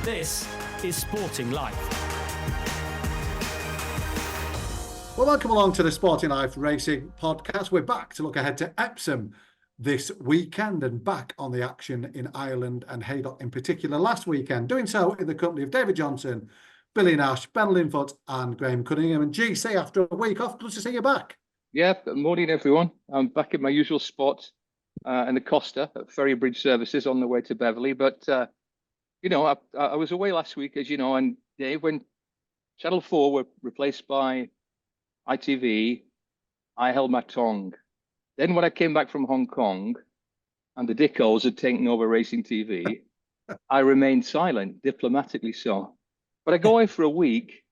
This is Sporting Life. Well, welcome along to the Sporting Life Racing Podcast. We're back to look ahead to Epsom this weekend and back on the action in Ireland and Haydock in particular last weekend. Doing so in the company of David Johnson, Billy Nash, Ben Linfoot and Graham Cunningham. And GC, after a week off, good to see you back. Yeah, good morning everyone. I'm back in my usual spot in the Costa at Ferrybridge Services on the way to Beverley. But, I was away last week, as you know, and Dave, when Channel 4 were replaced by ITV, I held my tongue. Then when I came back from Hong Kong and the Dickos had taken over racing TV, I remained silent, diplomatically so. But I go away for a week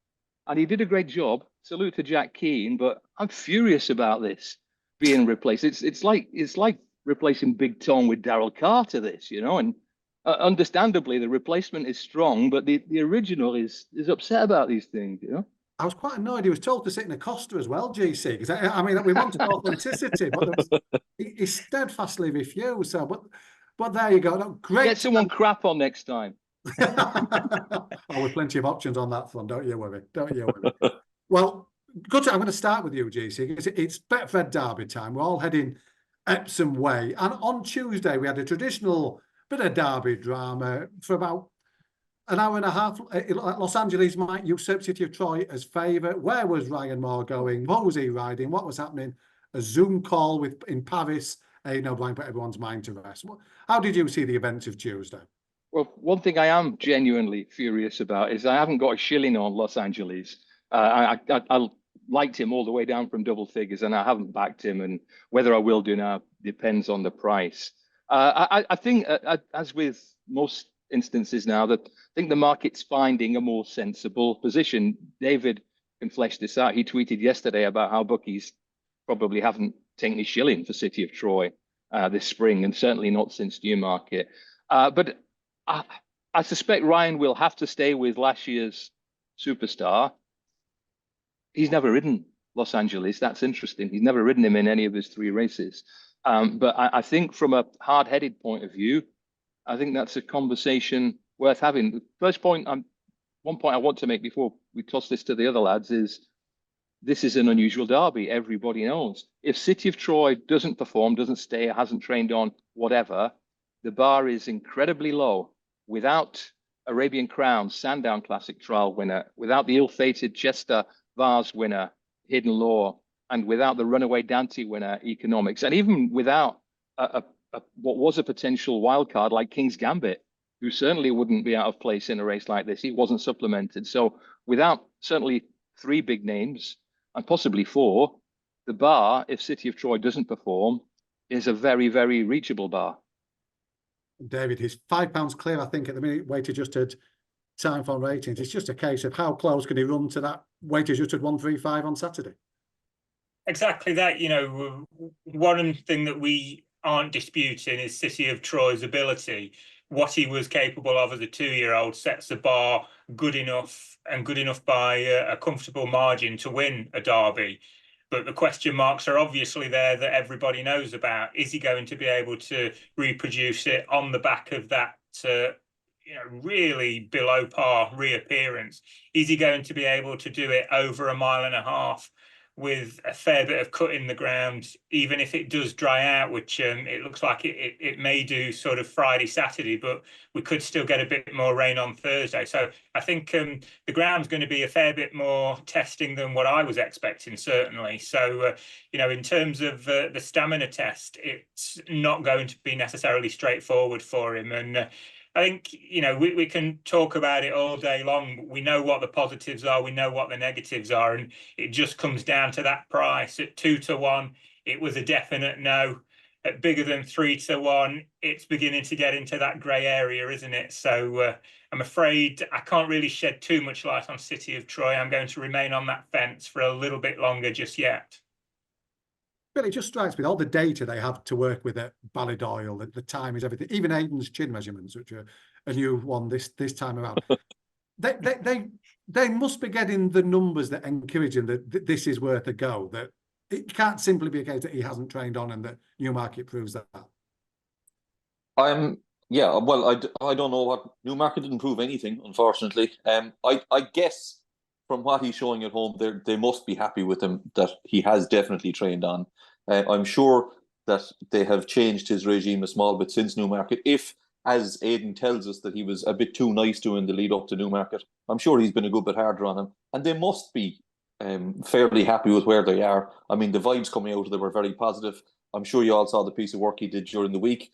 and he did a great job. Salute to Jack Keane, but I'm furious about this being replaced. It's like replacing Big Tom with Darryl Carter, and understandably the replacement is strong, but the original is upset about these things, I was quite annoyed. He was told to sit in a Costa as well, GC, because I mean, we wanted authenticity, but he steadfastly refused. So, but there you go. No, great. Get someone crap on next time. With plenty of options on that front. Don't you worry. Well, I'm going to start with you, GC, because it's Betfred Derby time. We're all heading Epsom way, and on Tuesday we had a traditional bit of Derby drama for about an hour and a half. Los Angeles might usurp City of Troy as favourite. Where was Ryan Moore going? What was he riding? What was happening? A Zoom call in Paris. No blind put everyone's mind to rest. How did you see the events of Tuesday? Well, one thing I am genuinely furious about is I haven't got a shilling on Los Angeles. I liked him all the way down from double figures, and I haven't backed him. And whether I will do now depends on the price. I think, as with most instances now, that I think the market's finding a more sensible position. David can flesh this out. He tweeted yesterday about how bookies probably haven't taken a shilling for City of Troy this spring, and certainly not since Newmarket. But I suspect Ryan will have to stay with last year's superstar. He's never ridden Los Angeles. That's interesting. He's never ridden him in any of his three races. But I think from a hard-headed point of view, I think that's a conversation worth having. The first point, one point I want to make before we toss this to the other lads is this is an unusual derby. Everybody knows. If City of Troy doesn't perform, doesn't stay, hasn't trained on, whatever, the bar is incredibly low. Without Arabian Crown, Sandown Classic trial winner, without the ill-fated Chester Vars winner, Hidden Law, and without the runaway Dante winner, Economics, and even without what was a potential wild card like King's Gambit, who certainly wouldn't be out of place in a race like this. He wasn't supplemented. So without certainly three big names and possibly four, the bar, if City of Troy doesn't perform, is a very, very reachable bar. David, he's £5 clear, I think, at the minute, weight adjusted time for ratings. It's just a case of how close can he run to that weight adjusted 135 on Saturday. Exactly that. One thing that we aren't disputing is City of Troy's ability. What he was capable of as a 2-year-old sets the bar good enough by a comfortable margin to win a derby. But the question marks are obviously there that everybody knows about. Is he going to be able to reproduce it on the back of that really below par reappearance? Is he going to be able to do it over a mile and a half with a fair bit of cut in the ground, even if it does dry out, which it looks like it may do sort of Friday, Saturday, but we could still get a bit more rain on Thursday. So I think the ground's going to be a fair bit more testing than what I was expecting, certainly. So, in terms of the stamina test, it's not going to be necessarily straightforward for him. And I think, we can talk about it all day long. We know what the positives are. We know what the negatives are. And it just comes down to that price. At 2-1, it was a definite no. At bigger than 3-1, it's beginning to get into that grey area, isn't it? So I'm afraid I can't really shed too much light on City of Troy. I'm going to remain on that fence for a little bit longer just yet. But it just strikes me, all the data they have to work with at Ballydoyle, the time is everything, even Aiden's chin measurements, which are a new one this time around. they must be getting the numbers that encourage him that this is worth a go, that it can't simply be a case that he hasn't trained on and that Newmarket proves that. I'm Yeah, well, I don't know what Newmarket didn't prove anything, unfortunately. I guess from what he's showing at home, they must be happy with him that he has definitely trained on. I'm sure that they have changed his regime a small bit since Newmarket. If, as Aidan tells us, that he was a bit too nice to in the lead up to Newmarket, I'm sure he's been a good bit harder on him, and they must be fairly happy with where they are. I mean, the vibes coming out of them were very positive. I'm sure you all saw the piece of work he did during the week.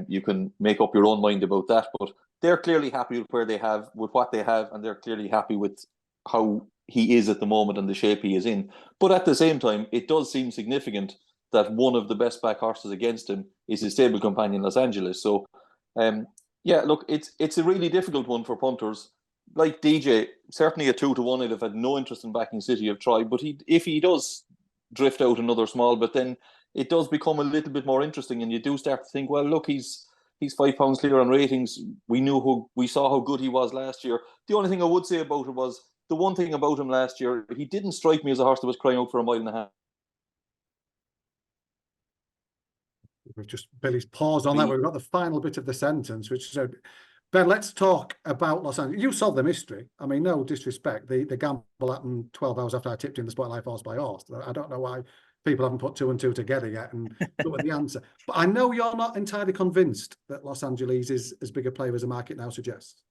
You can make up your own mind about that, but they're clearly happy with what they have, and they're clearly happy with how he is at the moment and the shape he is in. But at the same time, it does seem significant that one of the best back horses against him is his stable companion Los Angeles. So, yeah, look, it's a really difficult one for punters. Like DJ, certainly a 2-1. I'd have had no interest in backing City of Troy, but if he does drift out another small bit, then it does become a little bit more interesting, and you do start to think, well, look, he's £5 clear on ratings. We saw how good he was last year. The only thing I would say about it was the one thing about him last year, he didn't strike me as a horse that was crying out for a mile and a half. We've just Billy's paused on that. We've got the final bit of the sentence, which said, Ben, let's talk about Los Angeles. You solved the mystery. I mean, no disrespect. The gamble happened 12 hours after I tipped in the Spotlight horse by horse. I don't know why people haven't put 2 and 2 together yet and looked at the answer. But I know you're not entirely convinced that Los Angeles is as big a player as the market now suggests.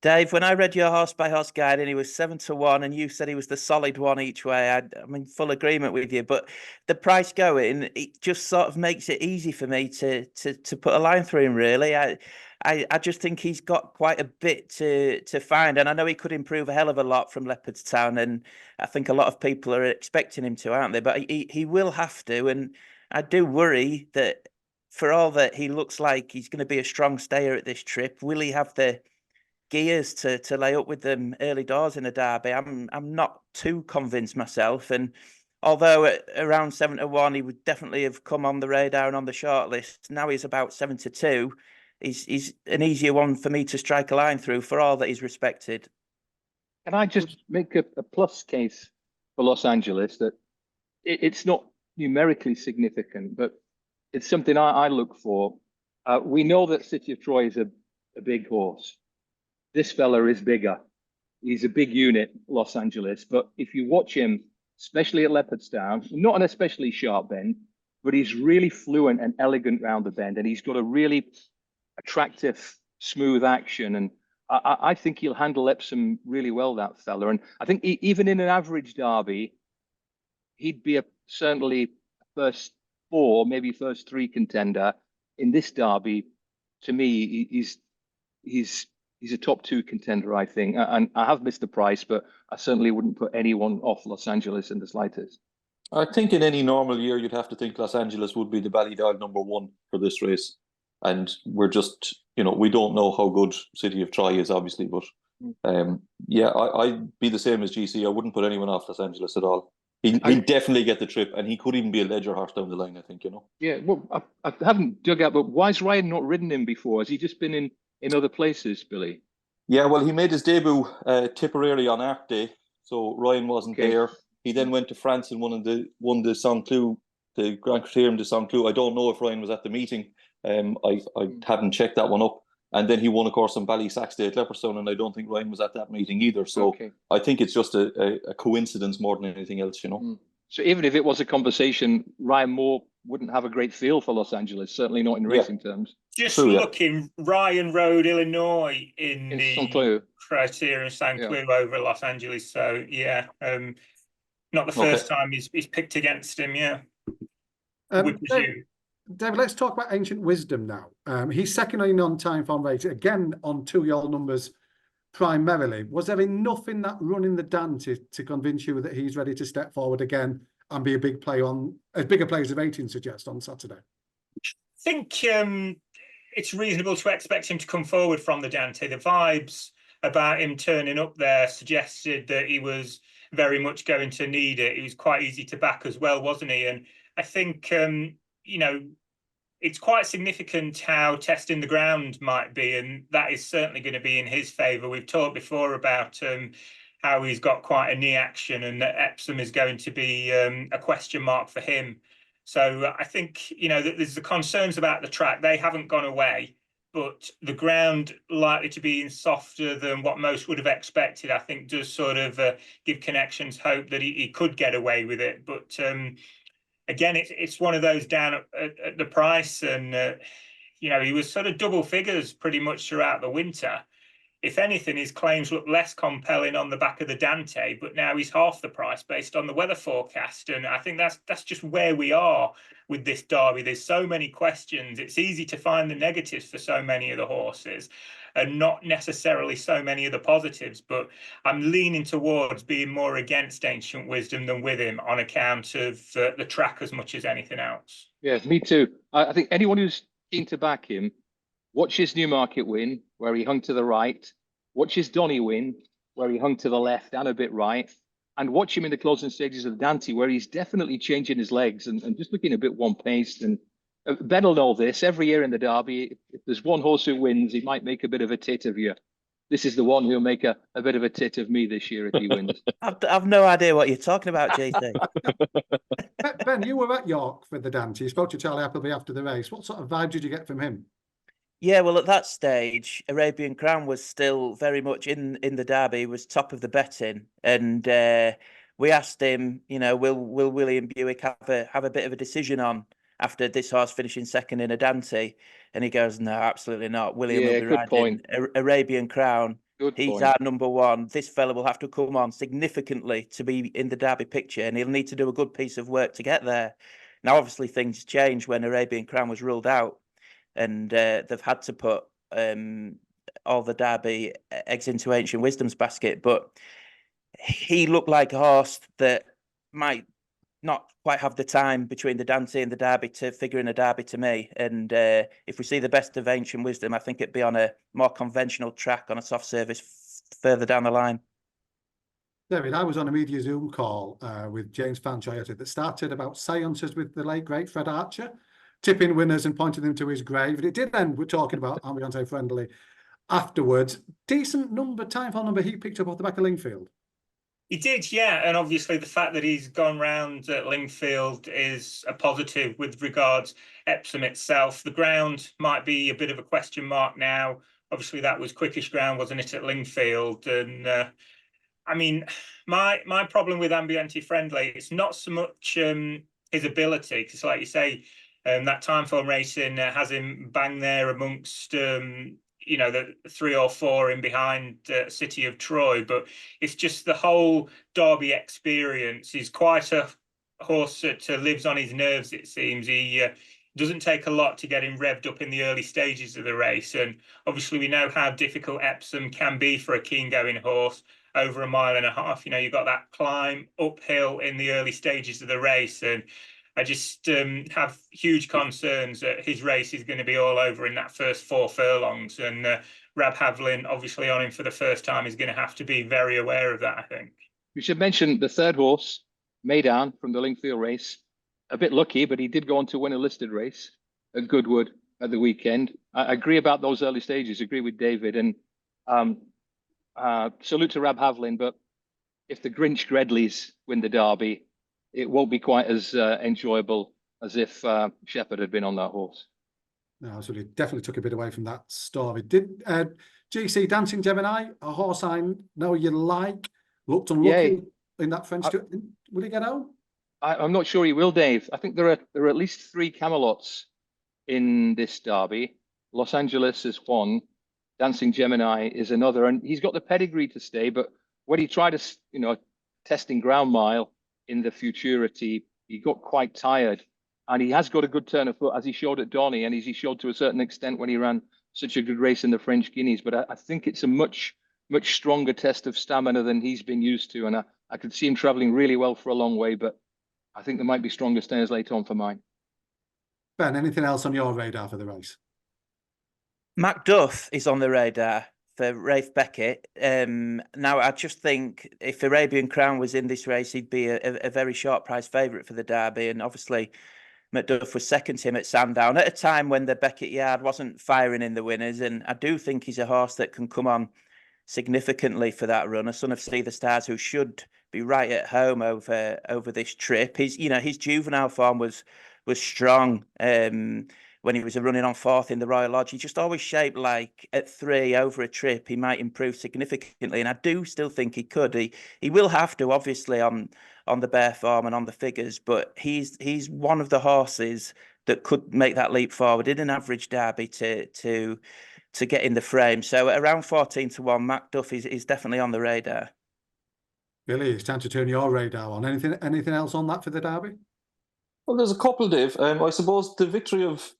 Dave, when I read your horse by horse guide and he was 7-1 and you said he was the solid one each way, I'm in full agreement with you. But the price going, it just sort of makes it easy for me to put a line through him, really. I just think he's got quite a bit to find. And I know he could improve a hell of a lot from Leopardstown. And I think a lot of people are expecting him to, aren't they? But he will have to. And I do worry that for all that he looks like he's going to be a strong stayer at this trip, will he have the gears to lay up with them early doors in a derby? I'm not too convinced myself, and although at around 7-1 he would definitely have come on the radar and on the short list, now he's about 7-2. He's an easier one for me to strike a line through for all that he's respected. Can I just make a plus case for Los Angeles that it's not numerically significant, but it's something I look for. We know that City of Troy is a big horse. This fella is bigger. He's a big unit, Los Angeles. But if you watch him, especially at Leopardstown, not an especially sharp bend, but he's really fluent and elegant round the bend. And he's got a really attractive, smooth action. And I think he'll handle Epsom really well, that fella. And I think even in an average derby, he'd be certainly first 4, maybe first 3 contender. In this derby, to me, he's a top 2 contender, I think. And I have missed the price, but I certainly wouldn't put anyone off Los Angeles in the slightest. I think in any normal year, you'd have to think Los Angeles would be the Ballydog #1 for this race. And we're just, we don't know how good City of Troy is, obviously. But yeah, I'd be the same as GC. I wouldn't put anyone off Los Angeles at all. He'd definitely get the trip, and he could even be a ledger horse down the line, I think, Yeah, well, I haven't dug out, but why has Ryan not ridden him before? Has he just been in other places, Billy? Yeah, well, he made his debut Tipperary on Arc Day, so Ryan wasn't there. He then went to France and won the Saint-Cloud, the Grand Criterium de Saint-Cloud. I don't know if Ryan was at the meeting. I hadn't checked that one up. And then he won, of course, on Ballysaxday at Leopardstown, and I don't think Ryan was at that meeting either. So I think it's just a coincidence more than anything else, So even if it was a conversation, Ryan Moore wouldn't have a great feel for Los Angeles, certainly not in racing terms. Just looking, Ryan rode Illinois in the Saint-Cloud. Criterium Saint-Cloud over Los Angeles. So, yeah, not the first time he's picked against him, we presume. David, let's talk about Ancient Wisdom now. He's second in on-time form race, again on 2-year-old numbers primarily. Was there enough in that run in the Dan to convince you that he's ready to step forward again and be a big player as big a player as the rating suggests on Saturday? I think it's reasonable to expect him to come forward from the Dante. The vibes about him turning up there suggested that he was very much going to need it. He was quite easy to back as well, wasn't he? And I think, it's quite significant how testing the ground might be, and that is certainly going to be in his favour. We've talked before about how he's got quite a knee action, and that Epsom is going to be a question mark for him. So I think, there's the concerns about the track. They haven't gone away. but the ground likely to be softer than what most would have expected, I think does sort of give Connections hope that he could get away with it. But again, it's one of those down at the price, and you know, he was sort of double figures pretty much throughout the winter. If anything, his claims look less compelling on the back of the Dante, but now he's half the price based on the weather forecast. And I think that's just where we are with this Derby. There's so many questions. It's easy to find the negatives for so many of the horses and not necessarily so many of the positives. But I'm leaning towards being more against Ancient Wisdom than with him on account of the track as much as anything else. Yeah, me too. I think anyone who's keen to back him, watch his Newmarket win, where he hung to the right. Watch his Donny win, where he hung to the left and a bit right. And watch him in the closing stages of the Dante, where he's definitely changing his legs and just looking a bit one-paced. And Ben will know this. Every year in the Derby, if there's one horse who wins, he might make a bit of a tit of you. This is the one who'll make a bit of a tit of me this year if he wins. I've no idea what you're talking about, JC. Ben, you were at York for the Dante. You spoke to Charlie Appleby after the race. What sort of vibe did you get from him? Yeah, well, at that stage, Arabian Crown was still very much in the Derby, was top of the betting, and we asked him, you know, will William Buick have a bit of a decision on after this horse finishing second in a Dante? And he goes, no, absolutely not. William will be riding Arabian Crown. He's our number one. This fella will have to come on significantly to be in the Derby picture, and he'll need to do a good piece of work to get there. Now, obviously, things changed when Arabian Crown was ruled out. And they've had to put all the Derby eggs into Ancient Wisdom's basket. But he looked like a horse that might not quite have the time between the Dante and the Derby to figure in a Derby to me. And if we see the best of Ancient Wisdom, I think it'd be on a more conventional track on a soft surface further down the line. David, I was on a media Zoom call with James Fanchoyette that started about seances with the late, great Fred Archer, tipping winners and pointing them to his grave. And it did end with talking about Ambiente Friendly afterwards. Decent time for number he picked up off the back of Lingfield. He did, yeah. And obviously the fact that he's gone round at Lingfield is a positive with regards Epsom itself. The ground might be a bit of a question mark now. Obviously that was quickish ground, wasn't it, at Lingfield? And I mean, my problem with Ambiente Friendly, it's not so much his ability, because like you say, that time form racing has him bang there amongst, you know, the 3 or 4 in behind City of Troy. But it's just the whole Derby experience. He's quite a horse that lives on his nerves, it seems. He doesn't take a lot to get him revved up in the early stages of the race. And obviously we know how difficult Epsom can be for a keen going horse over 1.5 miles. You know, you've got that climb uphill in the early stages of the race. And I just have huge concerns that his race is going to be all over in that first 4 furlongs. And Rab Havlin, obviously on him for the first time, is going to have to be very aware of that, I think. We should mention the third horse, Maidan, from the Lingfield race. A bit lucky, but he did go on to win a listed race at Goodwood at the weekend. I agree about those early stages, agree with David. And salute to Rab Havlin, but if the Grinch Gredleys win the Derby, it won't be quite as enjoyable as if Shepherd had been on that horse. No, so it definitely took a bit away from that story. Did GC Dancing Gemini, a horse I know you like, looked unlucky in that French tour? Will he get home? I'm not sure he will, Dave. I think there are at least 3 Camelots in this Derby. Los Angeles is one, Dancing Gemini is another, and he's got the pedigree to stay. But when he tried a testing ground mile in the Futurity, he got quite tired, and he has got a good turn of foot, as he showed at Donny, and as he showed to a certain extent when he ran such a good race in the French Guineas. But I think it's a much stronger test of stamina than he's been used to, and I could see him traveling really well for a long way, but I think there might be stronger stayers later on for mine. Ben, anything else on your radar for the race? Macduff is on the radar for Rafe Beckett. Now, I just think if Arabian Crown was in this race, he'd be a very short price favourite for the Derby. And obviously, Macduff was second to him at Sandown at a time when the Beckett yard wasn't firing in the winners. And I do think he's a horse that can come on significantly for that run. A son of See the Stars who should be right at home over this trip. His juvenile form was strong. when he was running on 4th in the Royal Lodge. He just always shaped like at 3 over a trip, he might improve significantly. And I do still think he could. He will have to, obviously, on the bare form and on the figures, but he's one of the horses that could make that leap forward in an average derby to get in the frame. So around 14-1, Macduff is definitely on the radar. Billy, it's time to turn your radar on. Anything else on that for the derby? Well, there's a couple, Dave. I suppose the victory of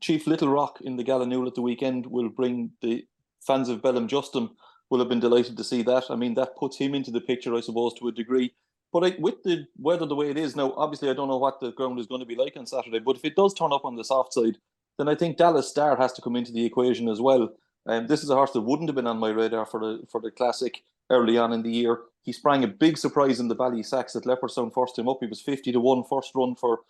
Chief Little Rock in the Gallinule at the weekend will bring the fans of Bellum Justum will have been delighted to see that. I mean, that puts him into the picture, I suppose, to a degree. But with the weather the way it is now, obviously I don't know what the ground is going to be like on Saturday, but if it does turn up on the soft side, then I think Dallas Star has to come into the equation as well. This is a horse that wouldn't have been on my radar for the Classic early on in the year. He sprang a big surprise in the Ballysacks at Leopardstown first time up. He was 50-1 first run for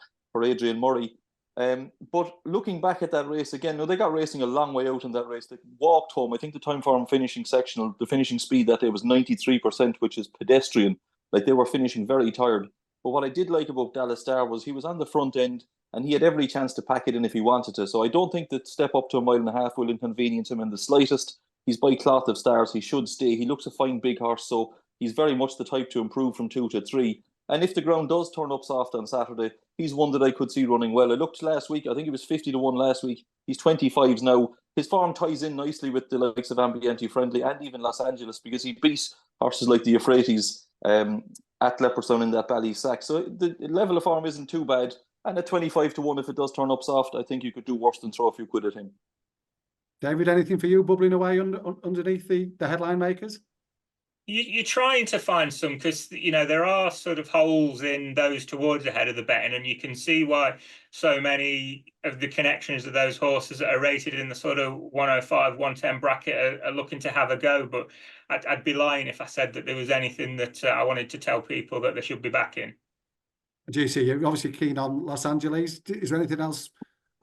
Adrian Murray. But looking back at that race again, now they got racing a long way out in that race. They walked home. I think the time for him finishing sectional, the finishing speed that day was 93%, which is pedestrian. Like, they were finishing very tired. But what I did like about Dallas Star was he was on the front end and he had every chance to pack it in if he wanted to. So I don't think that step up to 1.5 miles will inconvenience him in the slightest. He's by cloth of stars. He should stay. He looks a fine big horse, so he's very much the type to improve from 2 to 3. And if the ground does turn up soft on Saturday, he's one that I could see running well. I looked last week. I think he was 50-1 last week. He's 25s now. His form ties in nicely with the likes of Ambiente Friendly and even Los Angeles, because he beat horses like the Euphrates at Leopardstown in that Ballysack. So the level of form isn't too bad. And at 25-1, if it does turn up soft, I think you could do worse than throw a few quid at him. David, anything for you bubbling away underneath the headline makers? You're trying to find some, because there are sort of holes in those towards the head of the betting, and you can see why so many of the connections of those horses that are rated in the sort of 105, 110 bracket are looking to have a go. But I'd be lying if I said that there was anything that I wanted to tell people that they should be backing. GC, you're obviously keen on Los Angeles. Is there anything else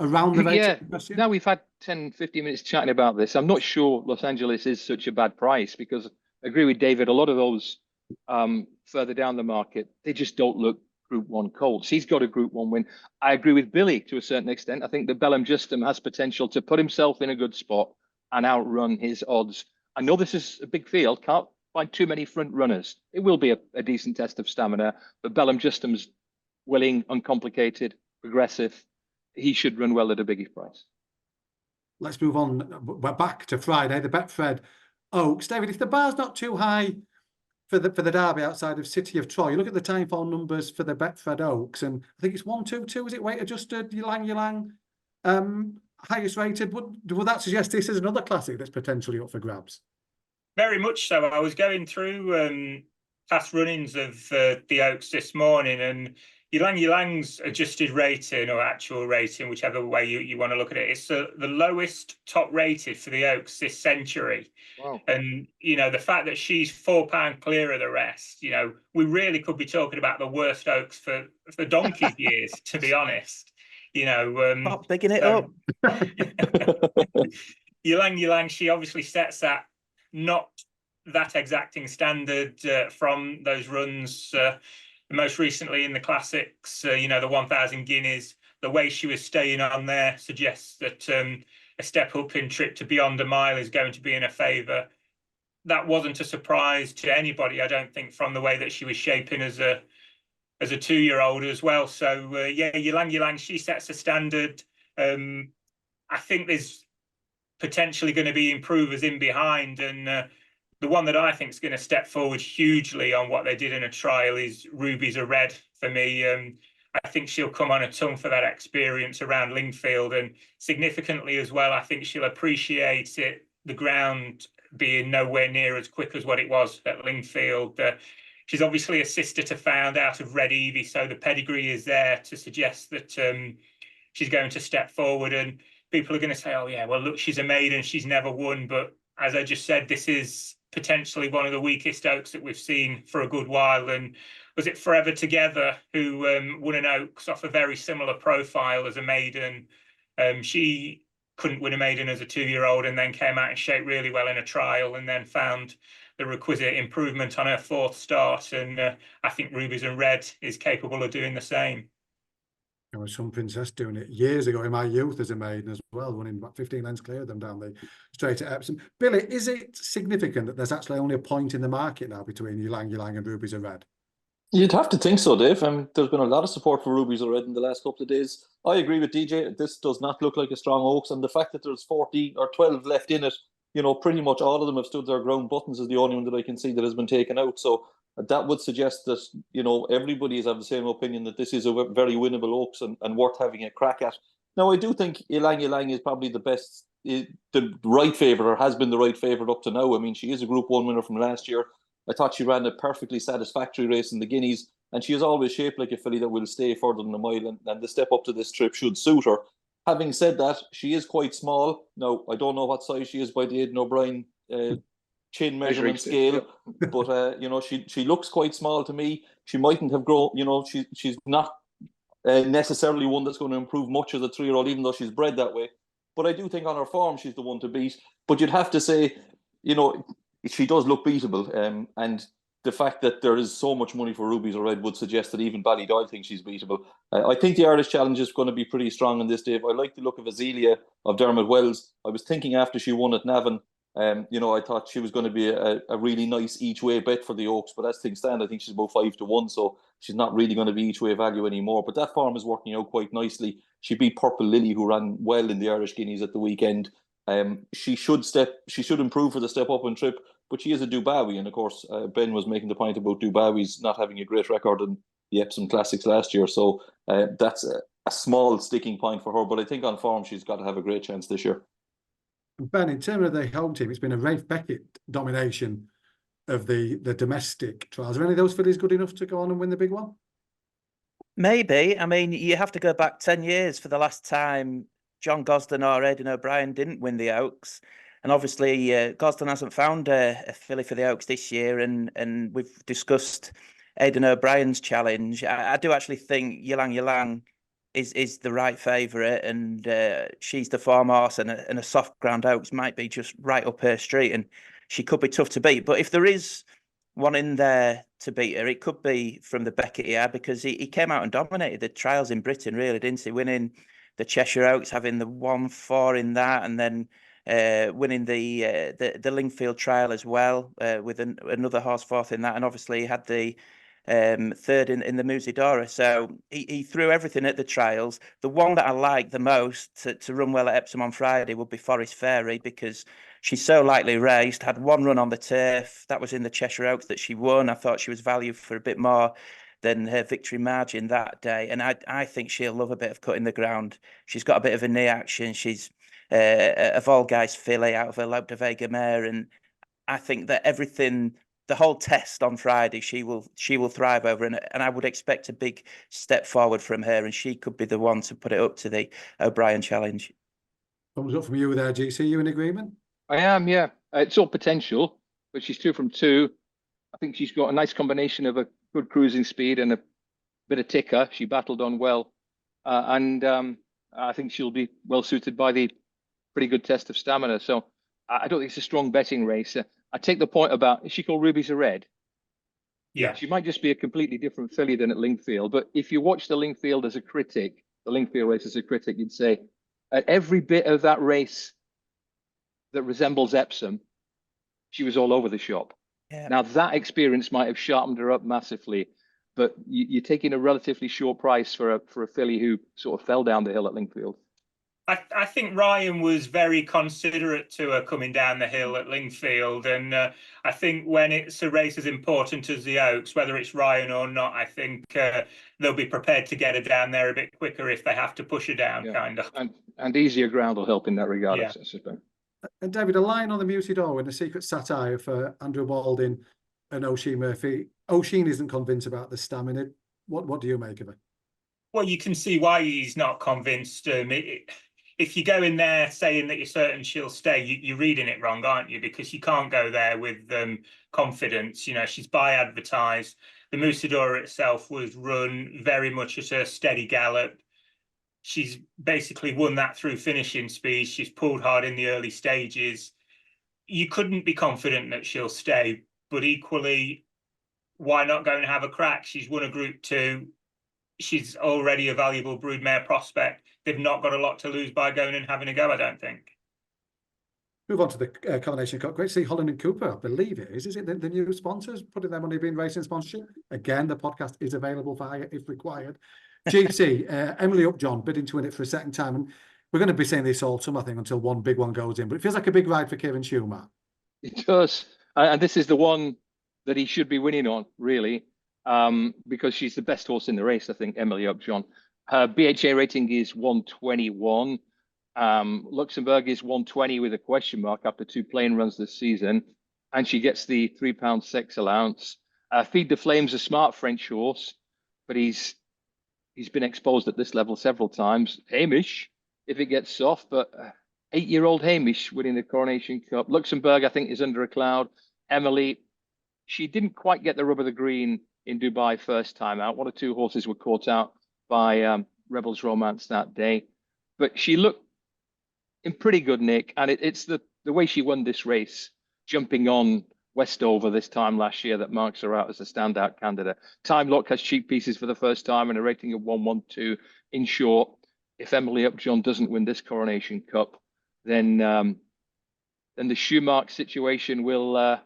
around the race? Yeah, now we've had 10, 15 minutes chatting about this. I'm not sure Los Angeles is such a bad price, because I agree with David. A lot of those further down the market, they just don't look Group 1 colts. He's got a Group 1 win. I agree with Billy to a certain extent. I think the Bellum Justum has potential to put himself in a good spot and outrun his odds. I know this is a big field, can't find too many front runners. It will be a decent test of stamina, but Bellum Justum's willing, uncomplicated, progressive. He should run well at a biggie price. Let's move on. We're back to Friday, the Betfred Oaks. David, if the bar's not too high for the derby outside of City of Troy, you look at the time form numbers for the Betfred Oaks, and I think it's 1-2-2. Is it weight adjusted? Ylang, highest rated. Would that suggest this is another classic that's potentially up for grabs? Very much so. I was going through past runnings of the Oaks this morning, and Yulang's adjusted rating, or actual rating, whichever way you want to look at it, it's the lowest top rated for the Oaks this century. Wow. And the fact that she's £4 clear of the rest, we really could be talking about the worst Oaks for donkey's years, to be honest. Stop bigging it up. Yulang, she obviously sets that not that exacting standard from those runs. Most recently in the Classics, the 1,000 guineas, the way she was staying on there suggests that a step up in trip to beyond a mile is going to be in her favour. That wasn't a surprise to anybody, I don't think, from the way that she was shaping as a 2-year-old as well. So Yulang, she sets a standard. I think there's potentially going to be improvers in behind, and the one that I think is going to step forward hugely on what they did in a trial is Ruby's a Red for me. I think she'll come on a ton for that experience around Lingfield, and significantly as well, I think she'll appreciate it, the ground being nowhere near as quick as what it was at Lingfield. She's obviously a sister to Found out of Red Evie, so the pedigree is there to suggest that she's going to step forward, and people are going to say, oh yeah, well look, she's a maiden, she's never won. But as I just said, this is potentially one of the weakest Oaks that we've seen for a good while. And was it Forever Together who won an Oaks off a very similar profile as a maiden? She couldn't win a maiden as a 2-year-old, and then came out and shaped really well in a trial, and then found the requisite improvement on her 4th start. And I think Rubies and Red is capable of doing the same. There was some princess doing it years ago in my youth as a maiden as well, running about 15 lengths clear of them down the straight at Epsom. Billy, is it significant that there's actually only a point in the market now between Ylang Ylang and Rubies of Red? You'd have to think so, Dave. There's been a lot of support for Rubies of Red in the last couple of days. I agree with DJ. This does not look like a strong Oaks, and the fact that there's 40 or 12 left in it, you know, pretty much all of them have stood their ground. Buttons is the only one that I can see that has been taken out. So that would suggest that, you know, everybody is of the same opinion that this is a very winnable Oaks and worth having a crack at. Now, I do think Ylang Ylang is probably the best, the right favourite, or has been the right favourite up to now. I mean, she is a Group 1 winner from last year. I thought she ran a perfectly satisfactory race in the Guineas, and she is always shaped like a filly that will stay further than a mile, and the step up to this trip should suit her. Having said that, she is quite small. Now, I don't know what size she is by the Aidan O'Brien chin measurement scale, but you know, she looks quite small to me. She mightn't have grown, you know, she's not necessarily one that's going to improve much as a 3-year-old, even though she's bred that way. But I do think on her form, she's the one to beat. But you'd have to say, you know, she does look beatable, and the fact that there is so much money for Rubies of Red would suggest that even Ballydoyle thinks she's beatable. I think the Irish Challenge is going to be pretty strong on this, Dave. I like the look of Azealia of Dermot Wells. I was thinking after she won at Navan, you know, I thought she was going to be a really nice each-way bet for the Oaks, but as things stand, I think she's about 5-1, so she's not really going to be each-way value anymore. But that form is working out quite nicely. She beat Purple Lily, who ran well in the Irish Guineas at the weekend. She should improve for the step up and trip, but she is a Dubawi, and of course Ben was making the point about Dubawi's not having a great record in the Epsom Classics last year, so that's a small sticking point for her. But I think on form she's got to have a great chance this year. Ben, in terms of the home team, it's been a Rafe Beckett domination of the domestic trials. Are any of those fillies good enough to go on and win the big one? Maybe. I mean, you have to go back 10 years for the last time John Gosden or Aidan O'Brien didn't win the Oaks. And obviously, Gosden hasn't found a filly for the Oaks this year. And we've discussed Aidan O'Brien's challenge. I do actually think Ylang Ylang is the right favourite, and she's the form horse, and a soft ground Oaks might be just right up her street, and she could be tough to beat. But if there is one in there to beat her, it could be from the Beckett he had, because he came out and dominated the trials in Britain, really, didn't he? Winning the Cheshire Oaks, having the 1-4 in that, and then winning the Lingfield trial as well, with another horse fourth in that, and obviously he had the third in the Musidora. So he threw everything at the trials. The one that I like the most to run well at Epsom on Friday would be Forest Fairy, because she's so lightly raced, had one run on the turf. That was in the Cheshire Oaks that she won. I thought she was valued for a bit more than her victory margin that day. And I think she'll love a bit of cutting the ground. She's got a bit of a knee action. She's a Volgeist filly out of a Lope de Vega mare. And I think that everything, the whole test on Friday, she will thrive over, and I would expect a big step forward from her, and she could be the one to put it up to the O'Brien challenge. Thumbs up from you there, GC. You in agreement? I am, yeah. It's all potential, but she's 2 from 2. I think she's got a nice combination of a good cruising speed and a bit of ticker. She battled on well, and I think she'll be well suited by the pretty good test of stamina. So I don't think it's a strong betting race. I take the point about, is she called Rubies of Red? Yeah. She might just be a completely different filly than at Lingfield. But if you watch the Lingfield as a critic, the Lingfield race as a critic, you'd say at every bit of that race that resembles Epsom, she was all over the shop. Yeah. Now that experience might have sharpened her up massively, but you're taking a relatively short price for a filly who sort of fell down the hill at Lingfield. I think Ryan was very considerate to her coming down the hill at Lingfield, and I think when it's a race as important as the Oaks, whether it's Ryan or not, I think they'll be prepared to get her down there a bit quicker if they have to push her down, kind of. And easier ground will help in that regard, Yeah. I suspect. And David, a line on the Musidora and a secret satire for Andrew Balding and Oisin Murphy. Oisin isn't convinced about the stamina. What do you make of it? Well, you can see why he's not convinced. If you go in there saying that you're certain she'll stay, you're reading it wrong, aren't you? Because you can't go there with confidence. You know, she's by advertised. The Musidora itself was run very much at a steady gallop. She's basically won that through finishing speed. She's pulled hard in the early stages. You couldn't be confident that she'll stay, but equally, why not go and have a crack? She's won a Group 2. she's already a valuable broodmare prospect. They've not got a lot to lose by going and having a go, I don't think. Move on to the Coronation Cup. Great to see Holland and Cooper, I believe it is. Is it the new sponsors putting their money being racing sponsorship? Again, the podcast is available for hire if required. GC, Emily Upjohn bidding to win it for a second time. And we're going to be saying this all summer, I think, until one big one goes in. But it feels like a big ride for Kieran Schumacher. It does. And this is the one that he should be winning on, really, because she's the best horse in the race, I think, Emily Upjohn. Her BHA rating is 121. Luxembourg is 120 with a question mark after 2 plain runs this season. And she gets the £3 sex allowance. Feed the Flame's a smart French horse, but he's been exposed at this level several times. Hamish, if it gets soft, but 8-year-old Hamish winning the Coronation Cup. Luxembourg, I think, is under a cloud. Emily, she didn't quite get the rub of the green in Dubai first time out. 1 or 2 horses were caught out by Rebels Romance that day. But she looked in pretty good nick. And it's the way she won this race, jumping on Westover this time last year, that marks her out as a standout candidate. Time Lock has cheap pieces for the first time and a rating of 112. In short, if Emily Upjohn doesn't win this Coronation Cup, then the Schumacher situation will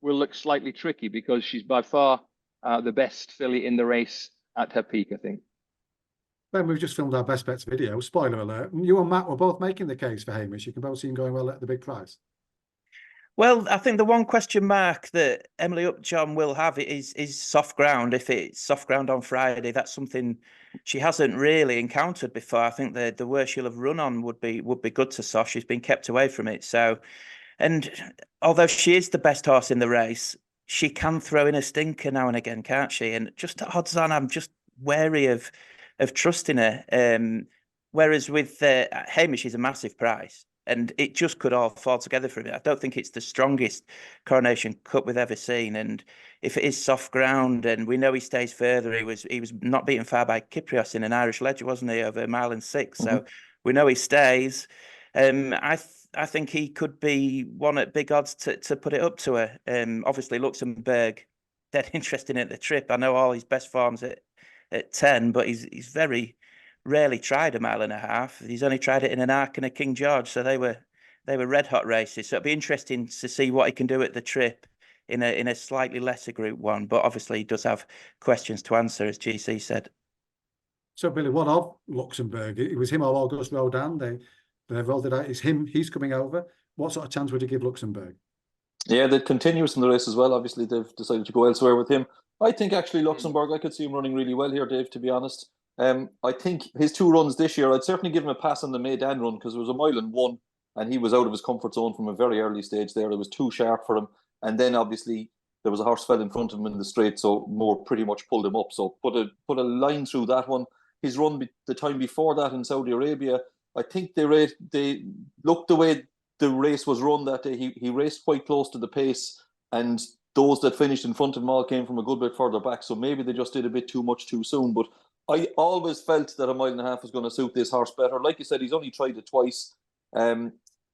look slightly tricky, because she's by far the best filly in the race at her peak, I think. Ben, we've just filmed our best bets video. Spoiler alert. You and Matt were both making the case for Hamish. You can both see him going well at the big price. Well, I think the one question mark that Emily Upjohn will have is soft ground. If it's soft ground on Friday, that's something she hasn't really encountered before. I think the worst she'll have run on would be good to soft. She's been kept away from it. So, and although she is the best horse in the race, she can throw in a stinker now and again, can't she? And just at odds on, I'm just wary of trusting her. Whereas with Hamish, is a massive price. And it just could all fall together for me. I don't think it's the strongest Coronation Cup we've ever seen. And if it is soft ground, and we know he stays further, he was not beaten far by Kyprios in an Irish Ledger, wasn't he, over 1.6 miles? So we know he stays. I think he could be one at big odds to put it up to her. Obviously, Luxembourg, dead interesting at the trip. I know all his best forms at 10, but he's very rarely tried 1.5 miles. He's only tried it in an Arc and a King George, so they were red hot races. So it'd be interesting to see what he can do at the trip in a slightly lesser Group 1. But obviously, he does have questions to answer, as GC said. So, Billy, what of Luxembourg? It was him or August Rodin. They've rolled it out. It's him. He's coming over. What sort of chance would you give Luxembourg? Yeah, they're continuous in the race as well. Obviously, they've decided to go elsewhere with him. I think actually Luxembourg, I could see him running really well here, Dave, to be honest. I think his 2 runs this year, I'd certainly give him a pass on the Maidan run, because it was 1.1 miles and he was out of his comfort zone from a very early stage there. It was too sharp for him. And then obviously there was a horse fell in front of him in the straight, so Moore pretty much pulled him up. So put a line through that one. His run the time before that in Saudi Arabia, I think they looked the way the race was run that day. He raced quite close to the pace, and those that finished in front of him all came from a good bit further back. So maybe they just did a bit too much too soon. But I always felt that 1.5 miles was going to suit this horse better. Like you said, he's only tried it twice. And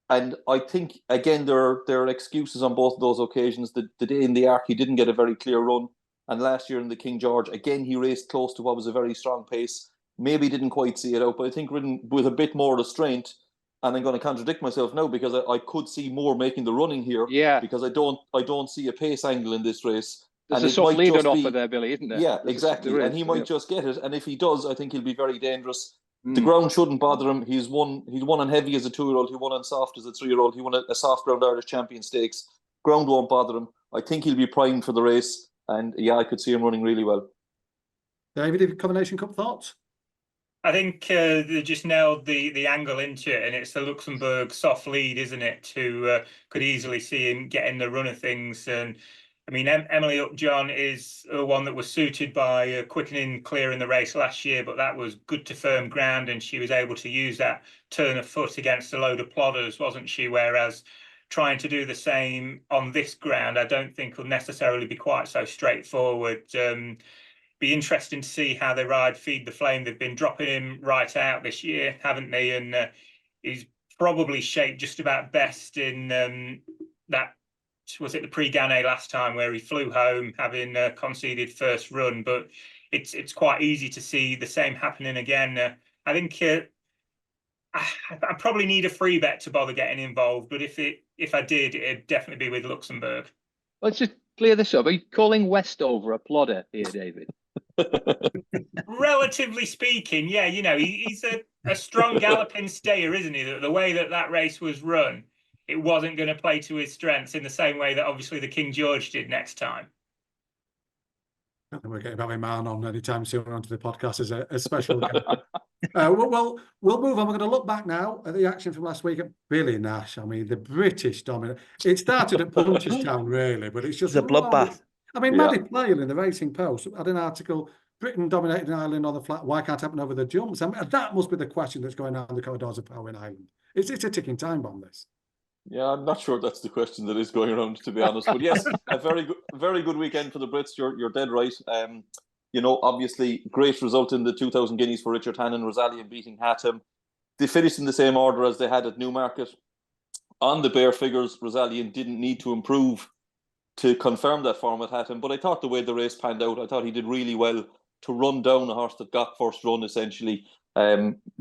I think, again, there are excuses on both of those occasions. The day in the Arc, he didn't get a very clear run. And last year in the King George, again, he raced close to what was a very strong pace. Maybe didn't quite see it out, but I think ridden with a bit more restraint. And I'm going to contradict myself now, because I could see Moore making the running here. Yeah. Because I don't see a pace angle in this race. There's and a soft lead on offer there, Billy, isn't there? Yeah, exactly. And he might just get it. And if he does, I think he'll be very dangerous. The ground shouldn't bother him. He's won on heavy as a 2-year-old. He won on soft as a 3-year-old. He won a soft ground Irish Champion Stakes. Ground won't bother him. I think he'll be primed for the race. And yeah, I could see him running really well. David, Coronation Cup thoughts? I think they just nailed the angle into it, and it's the Luxembourg soft lead, isn't it? Who could easily see him getting the run of things. And I mean, Emily Upjohn is one that was suited by quickening clear in the race last year, but that was good to firm ground, and she was able to use that turn of foot against a load of plodders, wasn't she? Whereas trying to do the same on this ground, I don't think will necessarily be quite so straightforward. Be interesting to see how they ride Feed the Flame. They've been dropping him right out this year, haven't they? And he's probably shaped just about best in that, was it the Prix Gannet last time, where he flew home having conceded first run. But it's quite easy to see the same happening again. I think I probably need a free bet to bother getting involved, but if I did, it'd definitely be with Luxembourg. Let's just clear this up. Are you calling Westover a plodder here, David? Relatively speaking, yeah, he's a strong galloping stayer, isn't he? The way that race was run, it wasn't going to play to his strengths in the same way that obviously the King George did next time. I think we're getting Barry Man on anytime soon onto the podcast as a special guest. We'll move on. We're going to look back now at the action from last week at Billy Nash. I mean, the British dominant. It started at Punchestown, really, but it's just a bloodbath. I mean, Yeah. Maddie Plale in the Racing Post had an article, Britain dominated Ireland on the flat, why can't it happen over the jumps? I mean, that must be the question that's going on the corridors of power in Ireland. It's a ticking time bomb, this. Yeah, I'm not sure that's the question that is going around, to be honest. But yes, a very good weekend for the Brits. You're dead right. Obviously, great result in the 2,000 guineas for Richard Hannon, Rosalian beating Hatem. They finished in the same order as they had at Newmarket. On the bare figures, Rosalian didn't need to improve to confirm that form at Hatem, but I thought the way the race panned out, I thought he did really well to run down a horse that got first run, essentially.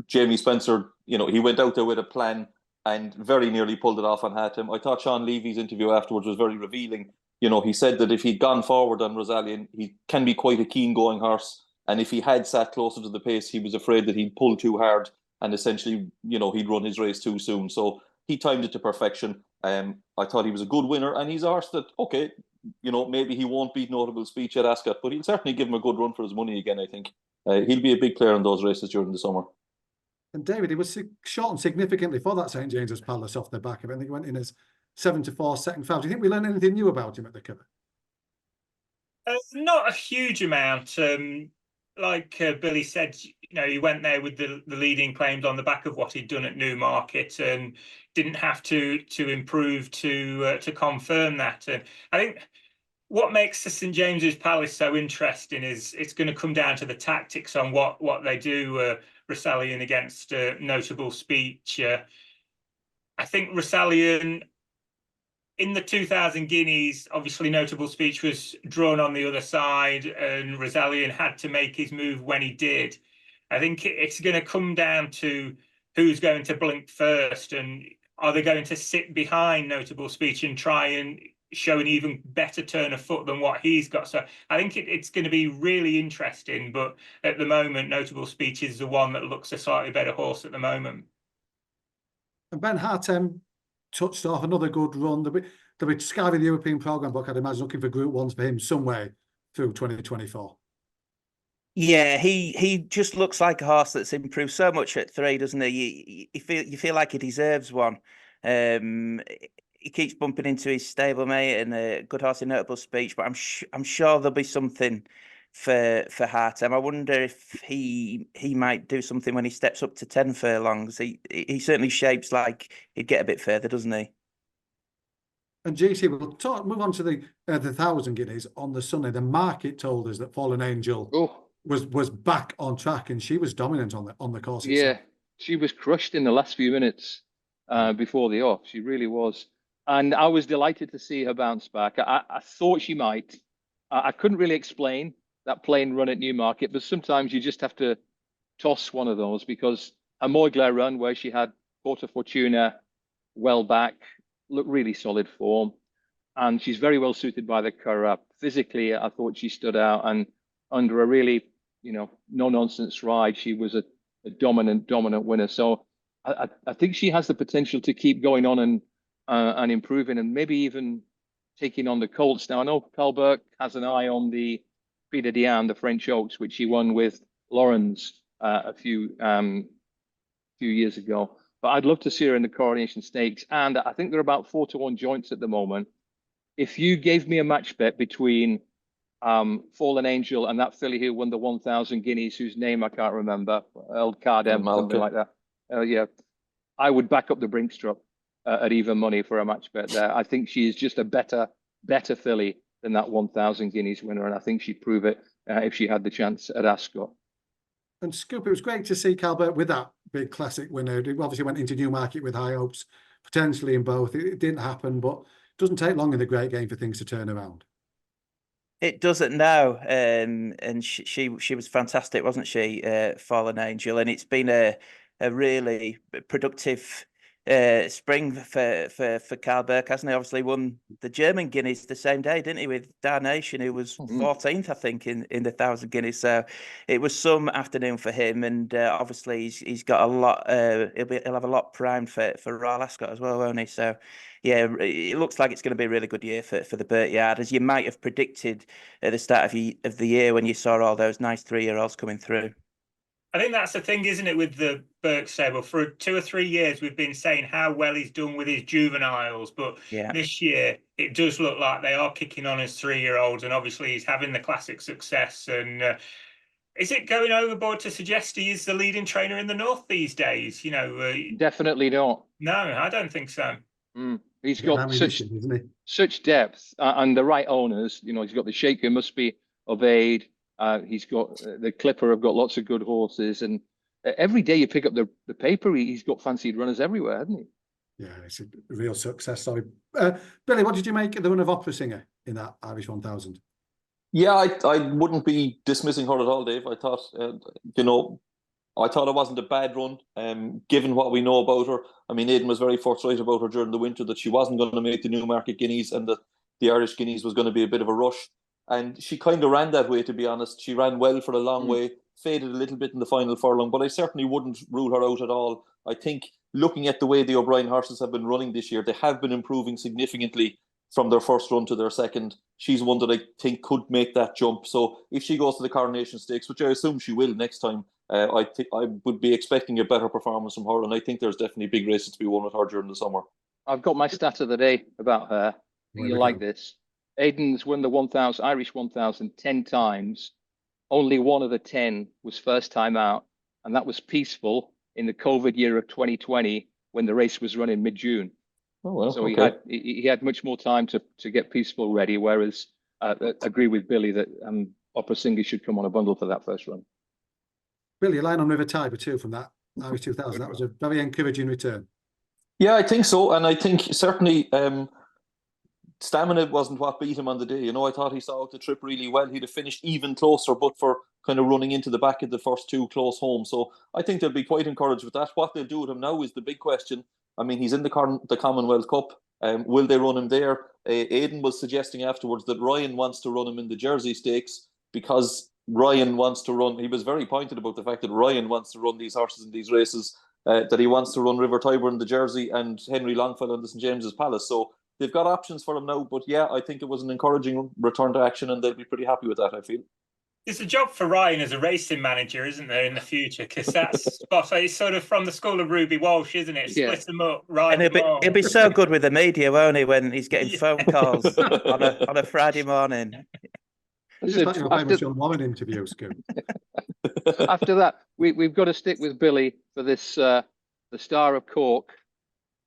Jamie Spencer, he went out there with a plan and very nearly pulled it off on Hatem. I thought Sean Levy's interview afterwards was very revealing. He said that if he'd gone forward on Rosalian, he can be quite a keen going horse. And if he had sat closer to the pace, he was afraid that he'd pull too hard and essentially, he'd run his race too soon. So he timed it to perfection. I thought he was a good winner, and he's a horse that, okay, maybe he won't beat Notable Speech at Ascot, but he'll certainly give him a good run for his money again, I think. He'll be a big player in those races during the summer. And David, he was shortened significantly for that St James's Palace off the back of it. I think he went in as 7-4 second foul. Do you think we learned anything new about him at the cover? Not a huge amount. Like Billy said, he went there with the leading claims on the back of what he'd done at Newmarket and didn't have to improve to confirm that. And I think what makes the St James's Palace so interesting is it's going to come down to the tactics on what they do. Rosalian against Notable Speech. I think Rosalian in the 2,000 guineas, obviously Notable Speech was drawn on the other side and Rosalian had to make his move when he did. I think it's going to come down to who's going to blink first, and are they going to sit behind Notable Speech and try and show an even better turn of foot than what he's got. So I think it's going to be really interesting, but at the moment Notable Speech is the one that looks a slightly better horse at the moment. And Ben Hatem touched off another good run. They'll be scouring the European programme book, I'd imagine, looking for Group 1s for him some way through 2024. Yeah, he just looks like a horse that's improved so much at 3, doesn't he? You feel like he deserves one. He keeps bumping into his stablemate and a good horse in Notable Speech, but I'm sure there'll be something for Hatem. I wonder if he might do something when he steps up to 10 furlongs. He certainly shapes like he'd get a bit further, doesn't he? And GC, we'll move on to the 1,000 guineas on the Sunday. The market told us that Fallen Angel was back on track, and she was dominant on the course itself. Yeah, she was crushed in the last few minutes before the off. She really was. And I was delighted to see her bounce back. I thought she might. I couldn't really explain that plain run at Newmarket, but sometimes you just have to toss one of those, because a Moigler run where she had Porta Fortuna well back, looked really solid form. And she's very well suited by the Curragh. Physically, I thought she stood out, and under a really, no-nonsense ride, she was a dominant winner. So I think she has the potential to keep going on and improving, and maybe even taking on the Colts. Now, I know Carl Burke has an eye on the Prix de Diane, the French Oaks, which he won with Lawrence a few years ago. But I'd love to see her in the Coronation Stakes. And I think they're about 4-1 joints at the moment. If you gave me a match bet between Fallen Angel and that filly who won the 1,000 guineas, whose name I can't remember, El Cardem, something like that. Yeah, I would back up the Brinkstrop at even money for a match bet there. I think she is just a better filly than that 1,000 guineas winner, and I think she'd prove it if she had the chance at Ascot. And Scoop, it was great to see Calvert with that big classic winner. He obviously went into Newmarket with high hopes, potentially in both. It didn't happen, but it doesn't take long in the great game for things to turn around. It doesn't know, and she was fantastic, wasn't she, Fallen Angel? And it's been a really productive spring for Carl Burke, hasn't he? Obviously won the German Guineas the same day, didn't he, with Darnation, who was 14th, I think, in the 1,000 Guineas. So it was some afternoon for him, and obviously he's got a lot. He'll have a lot primed for Royal Ascot as well, won't he? So. Yeah, it looks like it's going to be a really good year for the Birkyard, as you might have predicted at the start of the year when you saw all those nice 3-year-olds coming through. I think that's the thing, isn't it, with the Burke stable? For 2 or 3 years, we've been saying how well he's done with his juveniles, but this year it does look like they are kicking on as 3-year-olds, and obviously he's having the classic success. And is it going overboard to suggest he is the leading trainer in the North these days? You know, Definitely not. no, I don't think so. He's got such depth and the right owners. You know, he's got the Shaker Musby of Aid. He's got the Clipper. Have got lots of good horses, and every day you pick up the paper, he's got fancied runners everywhere, hasn't he? Yeah, it's a real success story. Billy, what did you make of the run of Opera Singer in that Irish 1000? Yeah, I wouldn't be dismissing her at all, Dave. I thought, I thought it wasn't a bad run, given what we know about her. I mean, Aidan was very forthright about her during the winter that she wasn't going to make the Newmarket Guineas and that the Irish Guineas was going to be a bit of a rush. And she kind of ran that way, to be honest. She ran well for a long way, faded a little bit in the final furlong, but I certainly wouldn't rule her out at all. I think looking at the way the O'Brien horses have been running this year, they have been improving significantly from their first run to their second. She's one that I think could make that jump. So if she goes to the Coronation Stakes, which I assume she will next time, I think I would be expecting a better performance from her, and I think there's definitely big races to be won with her during the summer. I've got my stat of the day about her. You like this? Aidan's won the 1,000 Irish 1,000 10 times. Only one of the 10 was first time out, and that was Peaceful in the COVID year of 2020 when the race was running mid-June. Oh well, so okay. he had much more time to get Peaceful ready. Whereas I agree with Billy that Opera Singer should come on a bundle for that first run. Billy, a line on River Tiber too from that Irish 2000. That was a very encouraging return. Yeah, I think so, and I think certainly stamina wasn't what beat him on the day. You know, I thought he saw out the trip really well. He'd have finished even closer, but for kind of running into the back of the first two close home. So I think they'll be quite encouraged with that. What they'll do with him now is the big question. I mean, he's in the Commonwealth Cup. Will they run him there? Aidan was suggesting afterwards that Ryan wants to run him in the Jersey Stakes because Ryan wants to run. He was very pointed about the fact that Ryan wants to run these horses in these races, that he wants to run River Tiber in the Jersey and Henry Longfellow in the St. James's Palace. So they've got options for him now. But yeah, I think it was an encouraging return to action and they'll be pretty happy with that, I feel. There's a job for Ryan as a racing manager, isn't there, in the future? Because that's it's sort of from the school of Ruby Walsh, isn't it? Split them up, right? And he'll be so good with the media, won't he, when he's getting phone calls on a Friday morning. Just like your famous John Warren interview, Scoop. After that, we've got to stick with Billy for this, the Star of Cork.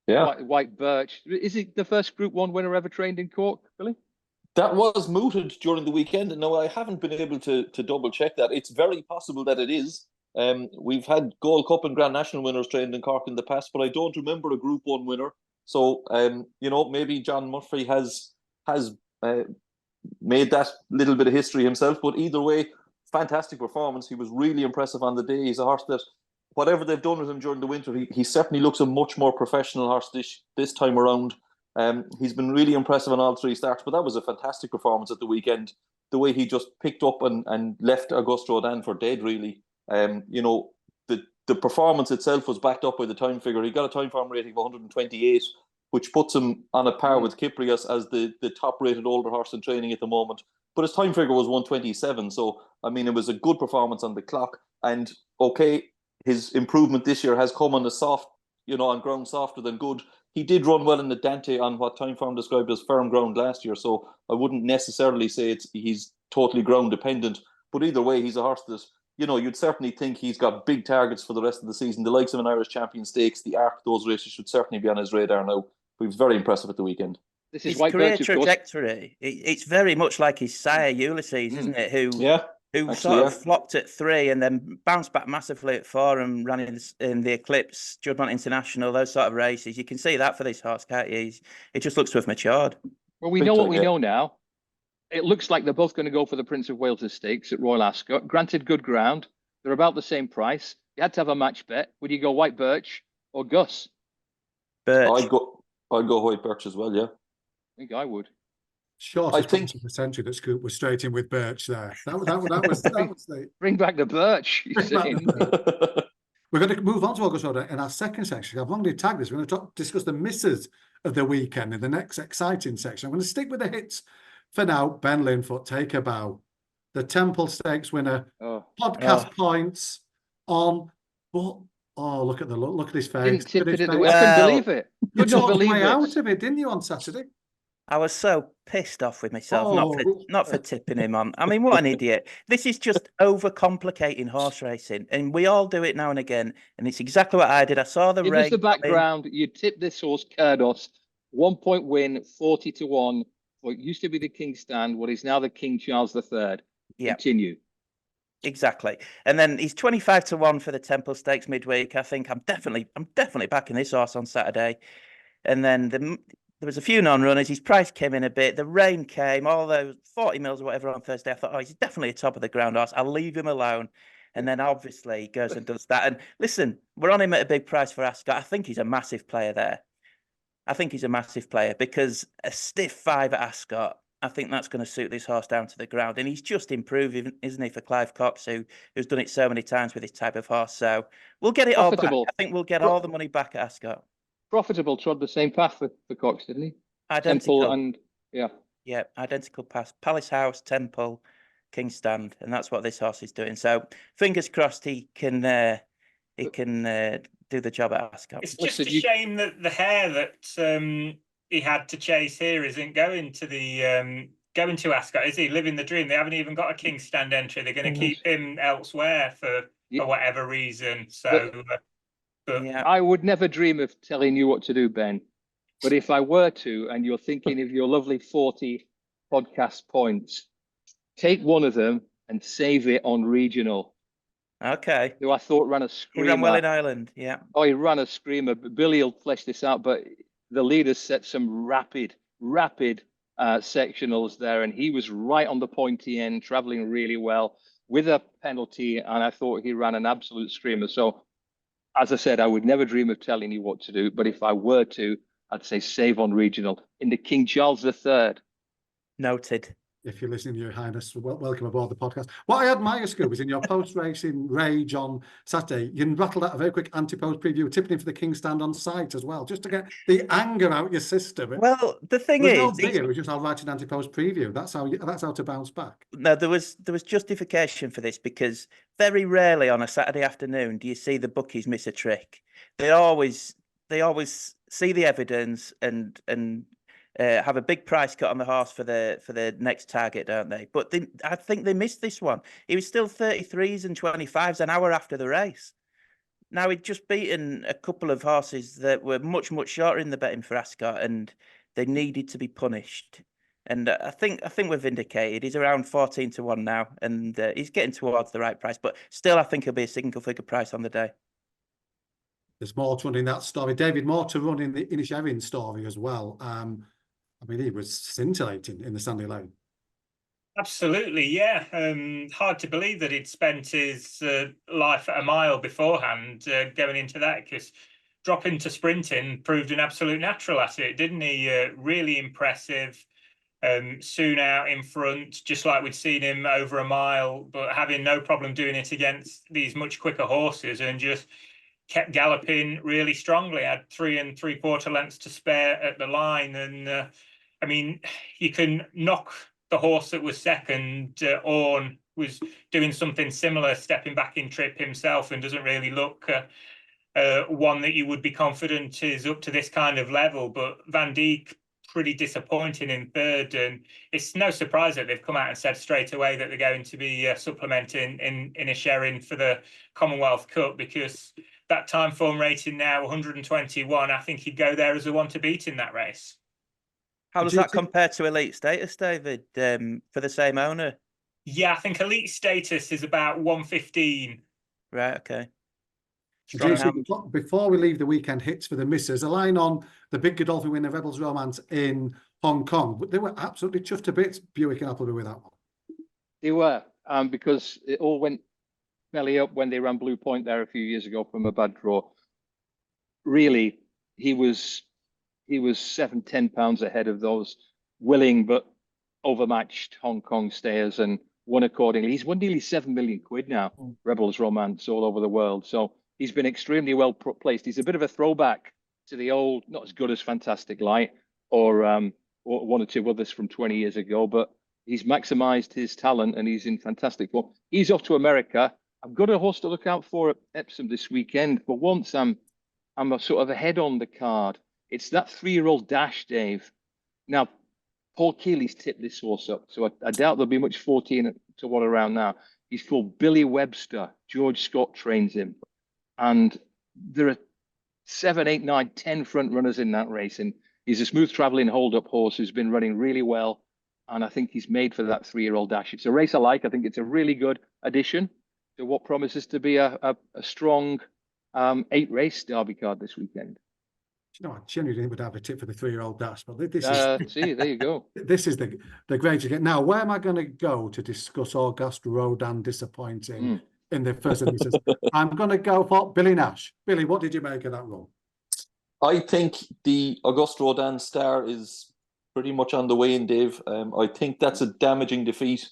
Yeah. White Birch. Is he the first Group 1 winner ever trained in Cork, Billy? That was mooted during the weekend. No, I haven't been able to double check that. It's very possible that it is. We've had Gold Cup and Grand National winners trained in Cork in the past, but I don't remember a Group 1 winner. So, maybe John Murphy has made that little bit of history himself. But either way, fantastic performance. He was really impressive on the day. He's a horse that, whatever they've done with him during the winter, he certainly looks a much more professional horse this time around. He's been really impressive on all three starts, but that was a fantastic performance at the weekend. The way he just picked up and left Auguste Rodin for dead, really. The performance itself was backed up by the time figure. He got a time form rating of 128, which puts him on a par with Kyprios as the top-rated older horse in training at the moment. But his time figure was 127, so, I mean, it was a good performance on the clock. And, okay, his improvement this year has come on the soft, on ground softer than good. He did run well in the Dante on what time form described as firm ground last year, so I wouldn't necessarily say he's totally ground dependent. But either way, he's a horse that, you'd certainly think he's got big targets for the rest of the season. The likes of an Irish Champion Stakes, the Arc, those races should certainly be on his radar now. He was very impressive at the weekend. This is his career trajectory. It's very much like his sire Ulysses, isn't it? Who sort of flopped at 3 and then bounced back massively at 4 and ran in the Eclipse, Juddmonte International, those sort of races. You can see that for this horse, can't you? It just looks to have matured. Well, we know what we know now. It looks like they're both going to go for the Prince of Wales Stakes at Royal Ascot. Granted, good ground. They're about the same price. You had to have a match bet. Would you go White Birch or Gus? Birch. I'd go White Birch as well. Yeah. I think I would. Shortest I think- of the century that Scoop was straight in with Birch there. That was the. Bring back the Birch. You're Bring back saying. the We're going to move on to August Road in our second section. I've already tagged this. We're going to discuss the misses of the weekend in the next exciting section. I'm going to stick with the hits for now. Ben Linfoot, Take a Bow, the Temple Stakes winner, podcast points on. But look at look at his face. Didn't tip it at the. face. I couldn't believe it. You Could not talked the believe way it. out of it, didn't you, on Saturday? I was so pissed off with myself, not for Oh. tipping him on. I mean, what an idiot. This is just overcomplicating horse racing. And we all do it now and again. And it's exactly what I did. I saw the Give race. us the background. You tip this horse, Kerdos, 1 point win, 40 to 1. What used to be the King Stand, what is now the King Charles III. Yeah. Continue. Exactly. And then he's 25 to 1 for the Temple Stakes midweek. I think I'm definitely backing this horse on Saturday. And then there was a few non-runners. His price came in a bit. The rain came, all those 40 mils or whatever on Thursday. I thought, he's definitely a top of the ground horse. I'll leave him alone. And then obviously he goes and does that. And listen, we're on him at a big price for Ascot. I think he's a massive player there. I think he's a massive player because a stiff 5 at Ascot, I think that's going to suit this horse down to the ground. And he's just improving, isn't he, for Clive Cox, who's done it so many times with this type of horse. So we'll get it all back. I think we'll get all the money back at Ascot. Profitable, trod the same path for Cox, didn't he? Identical. Temple and yeah, identical path. Palace House, Temple, King Stand, and that's what this horse is doing. So fingers crossed he can do the job at Ascot. It's just a shame that the hare that he had to chase here isn't going to Ascot, is he? Living the dream. They haven't even got a King Stand entry. They're going to keep him elsewhere for whatever reason. So. But I would never dream of telling you what to do, Ben. But if I were to, and you're thinking of your lovely 40 podcast points, take one of them and save it on regional. Okay. Who I thought ran a screamer. He ran well in Ireland, yeah. Oh, he ran a screamer. Billy will flesh this out, but the leaders set some rapid sectionals there, and he was right on the pointy end, traveling really well with a penalty, and I thought he ran an absolute screamer. So, as I said, I would never dream of telling you what to do, but if I were to, I'd say save on regional in the King Charles III. Noted. If you're listening, Your Highness, welcome aboard the podcast. What I admire, Scoob, is in your post-racing rage on Saturday, you can rattle out a very quick anti-post preview, tipping in for the King Stand on site as well, just to get the anger out your system. Well, the thing is, it was just I'll write an anti-post preview. That's how to bounce back. No, there was justification for this because very rarely on a Saturday afternoon do you see the bookies miss a trick. They always see the evidence and have a big price cut on the horse for the next target, don't they? But I think they missed this one. He was still 33s and 25s an hour after the race. Now he'd just beaten a couple of horses that were much shorter in the betting for Ascot, and they needed to be punished. And I think we're vindicated. He's around 14 to 1 now, and he's getting towards the right price. But still, I think he'll be a single figure price on the day. There's more to run in that story. David, more to run in the Inisherin story as well. I mean, he was scintillating in the Sandy Lane. Absolutely, yeah. Hard to believe that he'd spent his life at a mile beforehand going into that, because dropping to sprinting proved an absolute natural at it, didn't he? Really impressive. Soon out in front, just like we'd seen him over a mile, but having no problem doing it against these much quicker horses, and just kept galloping really strongly. Had 3 3/4 lengths to spare at the line, and I mean, you can knock the horse that was second. Orne was doing something similar, stepping back in trip himself, and doesn't really look one that you would be confident is up to this kind of level. But Van Dijk, pretty disappointing in third, and it's no surprise that they've come out and said straight away that they're going to be supplementing in Inisherin for the Commonwealth Cup, because that time form rating now 121. I think he'd go there as a one to beat in that race. How does that compare to Elite Status, David, for the same owner? Yeah, I think Elite Status is about 115. Right, okay. Before we leave the weekend hits for the misses, a line on the big Godolphin winner, Rebels Romance, in Hong Kong, but they were absolutely chuffed to bits, Buick and Appleby, with that one. They were, because it all went belly up when they ran Blue Point there a few years ago from a bad draw. Really, he was 7-10 pounds ahead of those willing but overmatched Hong Kong stayers and won accordingly. He's won nearly 7 million quid now, Rebels Romance, all over the world. So he's been extremely well placed. He's a bit of a throwback to the old, not as good as Fantastic Light or one or two others from 20 years ago, but he's maximized his talent and he's in fantastic form. He's off to America. I've got a horse to look out for at Epsom this weekend. For once, I'm a sort of ahead on the card. It's that 3-year-old Dash, Dave. Now, Paul Keeley's tipped this horse up, so I doubt there'll be much 14 to 1 around now. He's called Billy Webster. George Scott trains him. And there are 7, 8, 9, 10 front runners in that race. And he's a smooth traveling hold-up horse who's been running really well. And I think he's made for that 3-year-old Dash. It's a race I like. I think it's a really good addition to what promises to be a strong 8-race Derby card this weekend. You know, I genuinely would have a tip for the 3-year-old Dash, but this is See, there you go. This is the greatest again. Now, where am I going to go to discuss August Rodin disappointing in the first instance? I'm going to go for Billy Nash. Billy, what did you make of that run? I think the Auguste Rodin star is pretty much on the way in, Dave. I think that's a damaging defeat.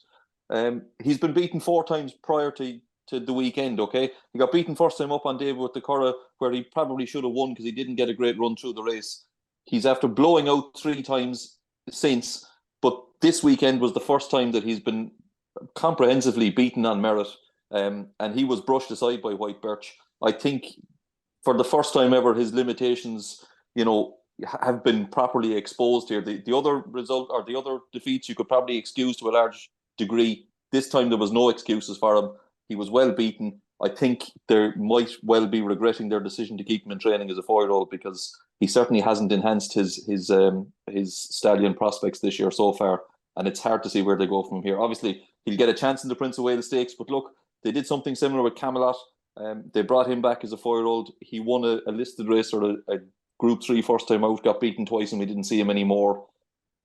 He's been beaten 4 times prior to the weekend, okay? He got beaten first time up on Dave with the Curragh, where he probably should have won because he didn't get a great run through the race. He's after blowing out 3 times since, but this weekend was the first time that he's been comprehensively beaten on merit, and he was brushed aside by White Birch. I think for the first time ever, his limitations, have been properly exposed here. The other result or the other defeats you could probably excuse to a large degree. This time there was no excuses for him. He was well beaten. I think they might well be regretting their decision to keep him in training as a 4-year-old because he certainly hasn't enhanced his stallion prospects this year so far, and it's hard to see where they go from here. Obviously, he'll get a chance in the Prince of Wales Stakes, but look, they did something similar with Camelot. They brought him back as a 4-year-old. He won a listed race or a Group 3 first time out, got beaten twice, and we didn't see him anymore.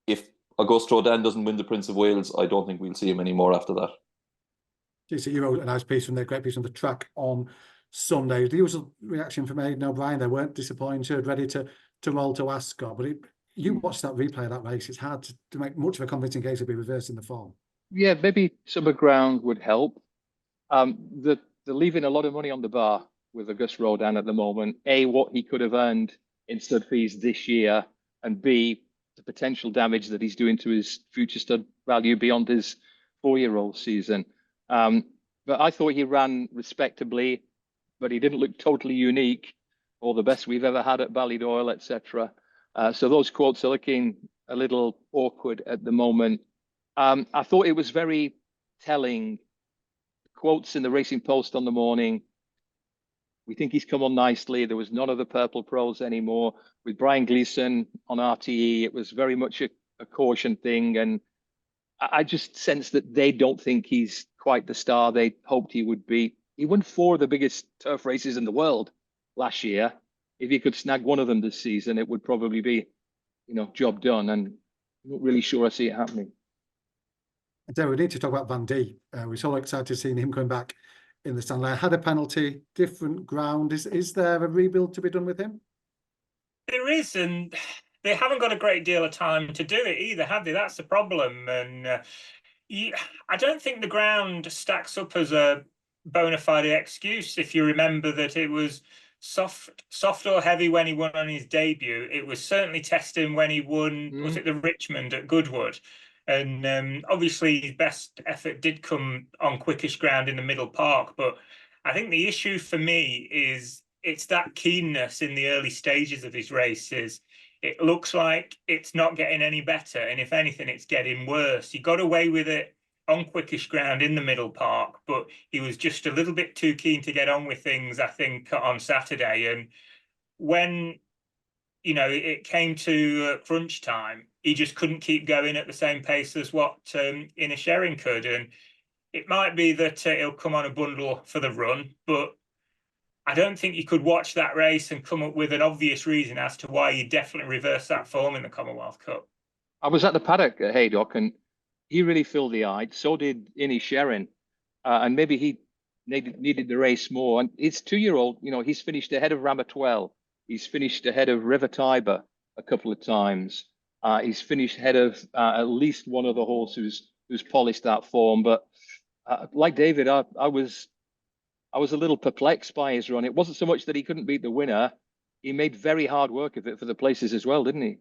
If Auguste Rodin doesn't win the Prince of Wales, I don't think we'll see him anymore after that. JC, you wrote a nice piece from there, great piece on the track on Sunday. The usual reaction from Aidan O'Brien, they weren't disappointed, ready to roll to Ascot. But you watched that replay of that race, it's hard to make much of a convincing case of be reversing the form. Yeah, maybe summer ground would help. They're leaving a lot of money on the bar with Auguste Rodin at the moment. A, what he could have earned in stud fees this year, and B, the potential damage that he's doing to his future stud value beyond his 4-year-old season. But I thought he ran respectably, but he didn't look totally unique or the best we've ever had at Ballydoyle, etc. So those quotes are looking a little awkward at the moment. I thought it was very telling. Quotes in the Racing Post on the morning. We think he's come on nicely. There was none of the Purple Pros anymore. With Brian Gleeson on RTE, it was very much a caution thing. And I just sense that they don't think he's quite the star they hoped he would be. He won 4 of the biggest turf races in the world last year. If he could snag one of them this season, it would probably be, job done. And I'm not really sure I see it happening. So we need to talk about Van D. We're so excited to see him coming back in the stand. Had a penalty, different ground. Is there a rebuild to be done with him? There is, and they haven't got a great deal of time to do it either, have they? That's the problem. And I don't think the ground stacks up as a bona fide excuse. If you remember that it was soft or heavy when he won on his debut, it was certainly testing when he won, was it the Richmond at Goodwood? And obviously his best effort did come on quickish ground in the Middle Park. But I think the issue for me is it's that keenness in the early stages of his races. It looks like it's not getting any better. And if anything, it's getting worse. He got away with it on quickish ground in the Middle Park, but he was just a little bit too keen to get on with things, I think, on Saturday. And when it came to crunch time, he just couldn't keep going at the same pace as what Inisherin could. And it might be that he'll come on a bundle for the run, but I don't think you could watch that race and come up with an obvious reason as to why he definitely reversed that form in the Commonwealth Cup. I was at the paddock at Haydock, and he really filled the eye. So did Innie Sherrin, and maybe he needed the race more. And his 2-year-old, he's finished ahead of Ramatwell. He's finished ahead of River Tiber a couple of times. He's finished ahead of at least one other horse who's polished that form. But like David, I was a little perplexed by his run. It wasn't so much that he couldn't beat the winner. He made very hard work of it for the places as well, didn't he?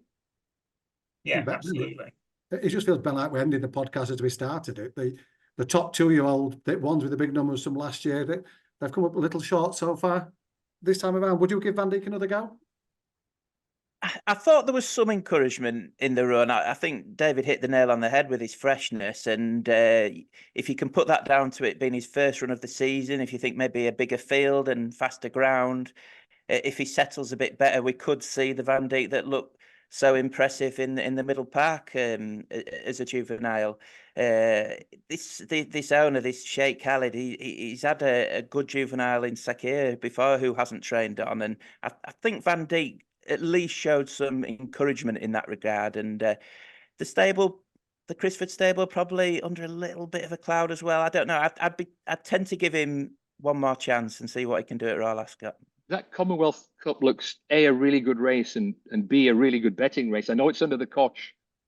Yeah, absolutely. It just feels, Ben, like we ended the podcast as we started it. The top 2-year-old, the ones with the big numbers from last year, they've come up a little short so far this time around. Would you give Van Dijk another go? I thought there was some encouragement in the run. I think David hit the nail on the head with his freshness. And if you can put that down to it being his first run of the season, if you think maybe a bigger field and faster ground, if he settles a bit better, we could see the Van Dijk that looked so impressive in the middle park as a juvenile. This owner, this Sheikh Khalid, he's had a good juvenile in Sakir before who hasn't trained on. And I think Van Dijk at least showed some encouragement in that regard. And the stable, the Crisford stable, probably under a little bit of a cloud as well. I don't know. I'd tend to give him one more chance and see what he can do at Royal Ascot. That Commonwealth Cup looks a really good race and B, a really good betting race. I know it's under the Koch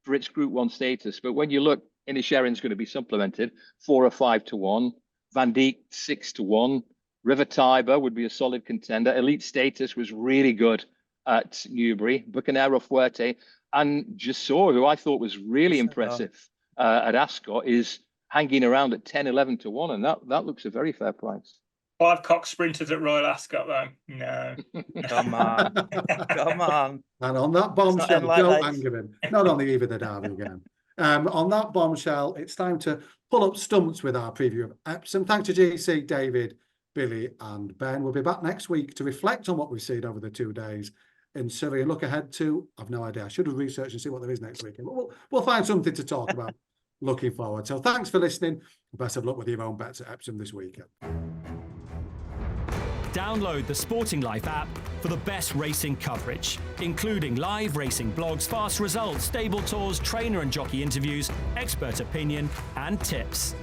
for its Group 1 status, but when you look, Innie Sherrin's going to be supplemented 4 or 5 to 1, Van Dijk 6 to 1, River Tiber would be a solid contender. Elite Status was really good at Newbury, Bucanero Fuerte, and Jasor, who I thought was really impressive at Ascot, is hanging around at 10, 11 to 1, and that looks a very fair price. 5 cock sprinters at Royal Ascot, though. No. Come on. Come on. And on that bombshell, don't anger him. Not on the eve of the derby again. On that bombshell, it's time to pull up stumps with our preview of Epsom. Thanks to GC, David, Billy and Ben. We'll be back next week to reflect on what we've seen over the 2 days in Surrey and look ahead to, I've no idea, I should have researched and see what there is next weekend. But we'll find something to talk about looking forward. So thanks for listening. Best of luck with your own bets at Epsom this weekend. Download the Sporting Life app for the best racing coverage, including live racing blogs, fast results, stable tours, trainer and jockey interviews, expert opinion and tips.